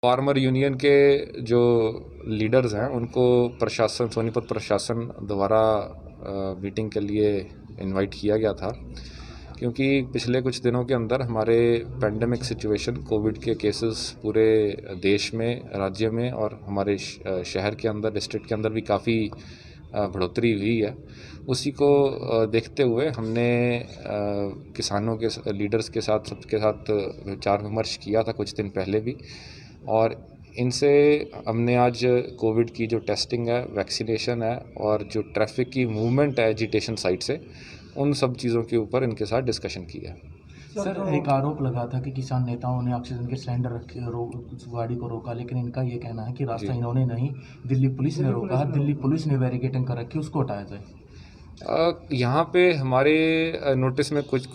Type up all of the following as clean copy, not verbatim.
Farmer union के जो leaders हैं उनको प्रशासन, सोनीपत प्रशासन द्वारा मीटिंग के लिए इनवाइट किया गया था, क्योंकि पिछले कुछ दिनों के अंदर हमारे पेंडेमिक सिचुएशन, कोविड के केसेस पूरे देश में, राज्य में और हमारे शहर के अंदर, डिस्ट्रिक्ट के अंदर भी काफ़ी बढ़ोतरी हुई है। उसी को देखते हुए हमने किसानों के लीडर्स के साथ, सबके साथ विचार विमर्श किया था कुछ दिन पहले भी, और इनसे हमने आज कोविड की जो टेस्टिंग है, वैक्सीनेशन है और जो ट्रैफिक की मूवमेंट है एजिटेशन साइड से, उन सब चीज़ों के ऊपर इनके साथ डिस्कशन किया। सर, एक आरोप लगा था कि किसान नेताओं ने ऑक्सीजन के सिलेंडर रखे गाड़ी को रोका, लेकिन इनका ये कहना है कि रास्ता इन्होंने नहीं, दिल्ली पुलिस ने रोका है, दिल्ली पुलिस ने बैरिकेडिंग कर रखी, उसको हटाया जाए। यहाँ पे हमारे नोटिस में कोई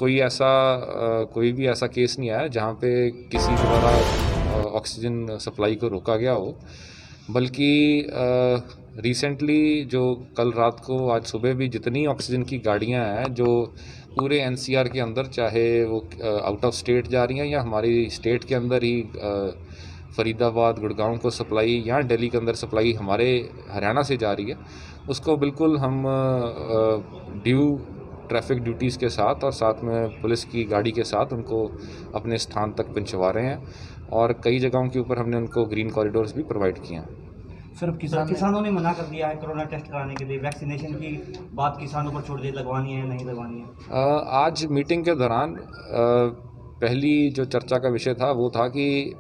भी ऐसा केस नहीं आया जहाँ पे किसी द्वारा ऑक्सीजन सप्लाई को रोका गया हो, बल्कि रिसेंटली जो कल रात को, आज सुबह भी जितनी ऑक्सीजन की गाड़ियाँ हैं जो पूरे एनसीआर के अंदर, चाहे वो आउट ऑफ स्टेट जा रही हैं या हमारी स्टेट के अंदर ही फरीदाबाद, गुड़गांव को सप्लाई, या दिल्ली के अंदर सप्लाई हमारे हरियाणा से जा रही है, उसको बिल्कुल हम ड्यू ट्रैफिक ड्यूटीज़ के साथ और साथ में पुलिस की गाड़ी के साथ उनको अपने स्थान तक पहुंचवा रहे हैं, और कई जगहों के ऊपर हमने उनको ग्रीन कॉरिडोर्स भी प्रोवाइड किए हैं। सिर्फ किसानों ने मना कर दिया है कोरोना टेस्ट कराने के लिए, वैक्सीनेशन की बात किसानों पर छोड़ दी, लगवानी है नहीं लगवानी है। आज मीटिंग के दौरान पहली जो चर्चा का विषय था वो था कि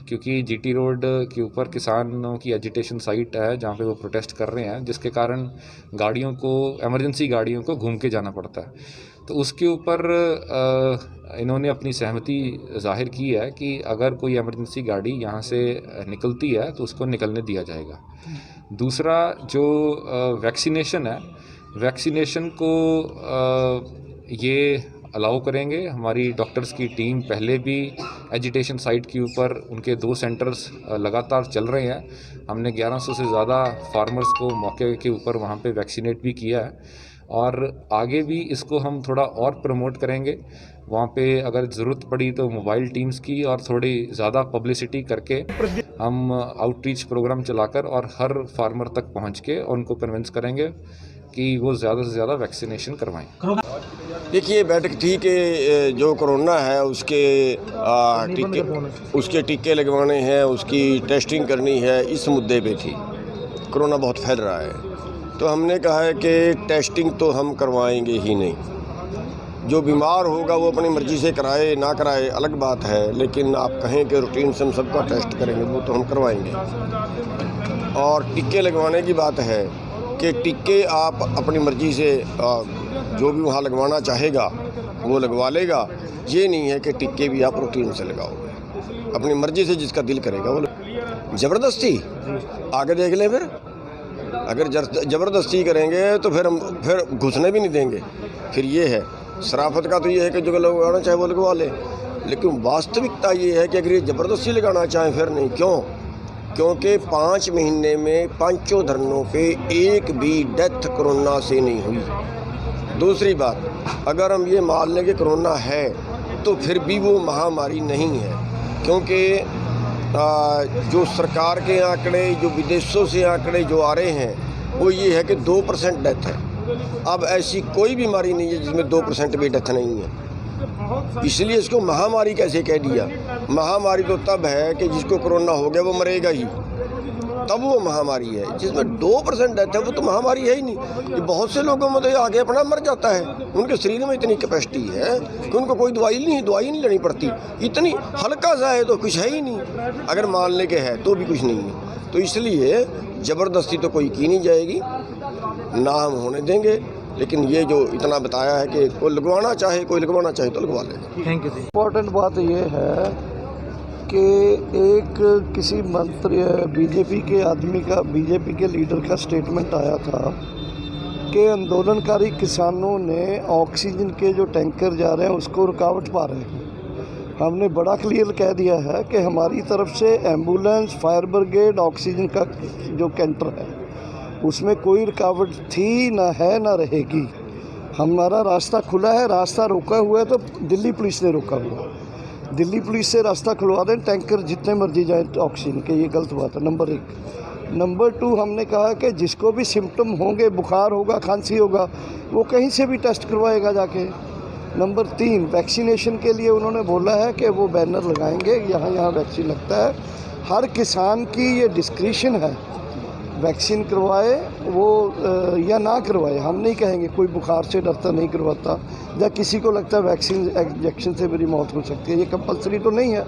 क्योंकि जीटी रोड के ऊपर किसानों की एजिटेशन साइट है जहाँ पे वो प्रोटेस्ट कर रहे हैं, जिसके कारण गाड़ियों को, एमरजेंसी गाड़ियों को घूम के जाना पड़ता है, तो उसके ऊपर इन्होंने अपनी सहमति जाहिर की है कि अगर कोई एमरजेंसी गाड़ी यहाँ से निकलती है तो उसको निकलने दिया जाएगा। दूसरा, जो वैक्सीनेशन है, वैक्सीनेशन को ये अलाउ करेंगे। हमारी डॉक्टर्स की टीम पहले भी एजिटेशन साइट के ऊपर, उनके 2 सेंटर्स लगातार चल रहे हैं। हमने 1100 से ज़्यादा फार्मर्स को मौके के ऊपर वहाँ पे वैक्सीनेट भी किया है, और आगे भी इसको हम थोड़ा और प्रमोट करेंगे। वहाँ पे अगर ज़रूरत पड़ी तो मोबाइल टीम्स की और थोड़ी ज़्यादा पब्लिसिटी करके हम आउटरीच प्रोग्राम चलाकर और हर फार्मर तक पहुँच के उनको कन्विंस करेंगे कि वो ज़्यादा से ज़्यादा वैक्सीनेशन करवाएं। देखिए, बैठक थी कि जो कोरोना है उसके टीके लगवाने हैं, उसकी टेस्टिंग करनी है, इस मुद्दे पे थी। कोरोना बहुत फैल रहा है, तो हमने कहा है कि टेस्टिंग तो हम करवाएंगे ही नहीं। जो बीमार होगा वो अपनी मर्ज़ी से कराए ना कराए अलग बात है, लेकिन आप कहें कि रूटीन से हम सबका टेस्ट करेंगे, वो तो हम करवाएंगे। और टीके लगवाने की बात है कि टीके आप अपनी मर्ज़ी से जो भी वहाँ लगवाना चाहेगा वो लगवा लेगा। ये नहीं है कि टिक्के भी आप रूटीन से लगाओगे, अपनी मर्ज़ी से जिसका दिल करेगा वो। ज़बरदस्ती आगे देख लें, फिर अगर ज़बरदस्ती करेंगे तो फिर घुसने भी नहीं देंगे। फिर ये है, शराफत का तो ये है कि जो लगवाना चाहे वो लगवा ले, लेकिन वास्तविकता ये है कि अगर ये ज़बरदस्ती लगाना चाहें फिर नहीं। क्यों? क्योंकि 5 महीने में 5 धरनों पे एक भी डेथ कोरोना से नहीं हुई। दूसरी बात, अगर हम ये मान लें कि कोरोना है तो फिर भी वो महामारी नहीं है, क्योंकि जो सरकार के आंकड़े, जो विदेशों से आंकड़े जो आ रहे हैं वो ये है कि 2% डेथ है। अब ऐसी कोई बीमारी नहीं है जिसमें 2% भी डेथ नहीं है, इसलिए इसको महामारी कैसे कह दिया। महामारी तो तब है कि जिसको कोरोना हो गया वो मरेगा ही, तब वो महामारी है। जिसमें 2% डेथ है वो तो महामारी है ही नहीं। ये बहुत से लोगों में तो आगे अपना मर जाता है, उनके शरीर में इतनी कैपेसिटी है कि उनको कोई दवाई नहीं लेनी पड़ती, इतनी हल्का सा है तो कुछ है ही नहीं। अगर मान ले के है तो भी कुछ नहीं है, तो इसलिए ज़बरदस्ती तो कोई की नहीं जाएगी, ना हम होने देंगे। लेकिन ये जो इतना बताया है कि कोई लगवाना चाहे तो लगवा ले। Thank you. इम्पोर्टेंट बात ये है कि एक किसी मंत्री, बीजेपी के आदमी का, बीजेपी के लीडर का स्टेटमेंट आया था कि आंदोलनकारी किसानों ने ऑक्सीजन के जो टैंकर जा रहे हैं उसको रुकावट पा रहे हैं। हमने बड़ा क्लियर कह दिया है कि हमारी तरफ से एम्बुलेंस, फायर ब्रिगेड, ऑक्सीजन का जो कैंटर है उसमें कोई रुकावट थी ना है ना रहेगी। हमारा रास्ता खुला है, रास्ता रोका हुआ है तो दिल्ली पुलिस ने रोका हुआ। दिल्ली पुलिस से रास्ता खुलवा दें, टैंकर जितने मर्जी जाए ऑक्सीजन के, ये गलत बात है। नंबर 1। नंबर 2, हमने कहा कि जिसको भी सिम्टम होंगे, बुखार होगा, खांसी होगा, वो कहीं से भी टेस्ट करवाएगा जाके। नंबर 3, वैक्सीनेशन के लिए उन्होंने बोला है कि वो बैनर लगाएंगे, यहाँ यहाँ वैक्सीन लगता है। हर किसान की ये डिस्क्रिशन है, वैक्सीन करवाए वो या ना करवाए। हम नहीं कहेंगे, कोई बुखार से डरता नहीं करवाता, या किसी को लगता है वैक्सीन इंजेक्शन से मेरी मौत हो सकती है, ये कंपलसरी तो नहीं है।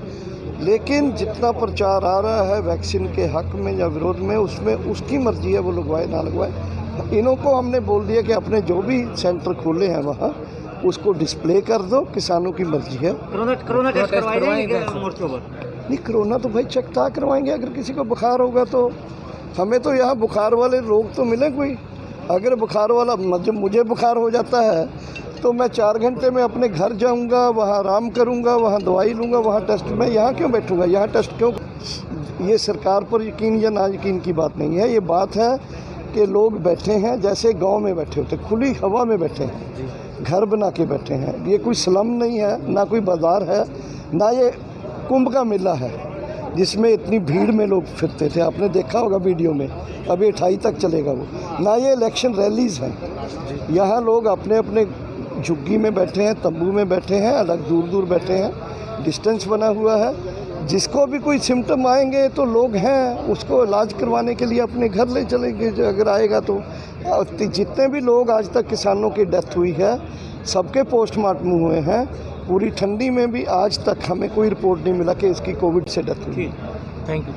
लेकिन जितना प्रचार आ रहा है वैक्सीन के हक में या विरोध में, उसमें उसकी मर्जी है, वो लगवाए ना लगवाए। इन्हों को हमने बोल दिया कि अपने जो भी सेंटर खोले हैं वहाँ उसको डिस्प्ले कर दो, किसानों की मर्जी है। कोरोना टेस्ट करवाए जाएंगे मोर्चों पर? नहीं, कोरोना तो भाई चकता करवाएंगे। अगर किसी को बुखार होगा तो हमें तो यहाँ बुखार वाले लोग तो मिले कोई। अगर बुखार वाला जब मुझे बुखार हो जाता है तो मैं 4 घंटे में अपने घर जाऊँगा, वहाँ आराम करूँगा, वहाँ दवाई लूँगा, वहाँ टेस्ट। मैं यहाँ क्यों बैठूँगा, यहाँ टेस्ट क्यों? ये सरकार पर यकीन या ना यकीन की बात नहीं है, ये बात है कि लोग बैठे हैं जैसे गांव में बैठे होते, खुली हवा में बैठे हैं, घर बना के बैठे हैं। ये कोई स्लम नहीं है, ना कोई बाज़ार है, ना ये कुंभ का मेला है जिसमें इतनी भीड़ में लोग फिरते थे। आपने देखा होगा वीडियो में, अभी 28 तक चलेगा वो। ना ये इलेक्शन रैलीज़ हैं। यहाँ लोग अपने अपने झुग्गी में बैठे हैं, तंबू में बैठे हैं, अलग दूर दूर बैठे हैं, डिस्टेंस बना हुआ है। जिसको भी कोई सिम्टम आएंगे तो लोग हैं, उसको इलाज करवाने के लिए अपने घर ले चलेंगे अगर आएगा तो। जितने भी लोग आज तक किसानों की डेथ हुई है, सबके पोस्टमार्टम हुए हैं। पूरी ठंडी में भी आज तक हमें कोई रिपोर्ट नहीं मिला कि इसकी कोविड से डेथ हुई। Thank you.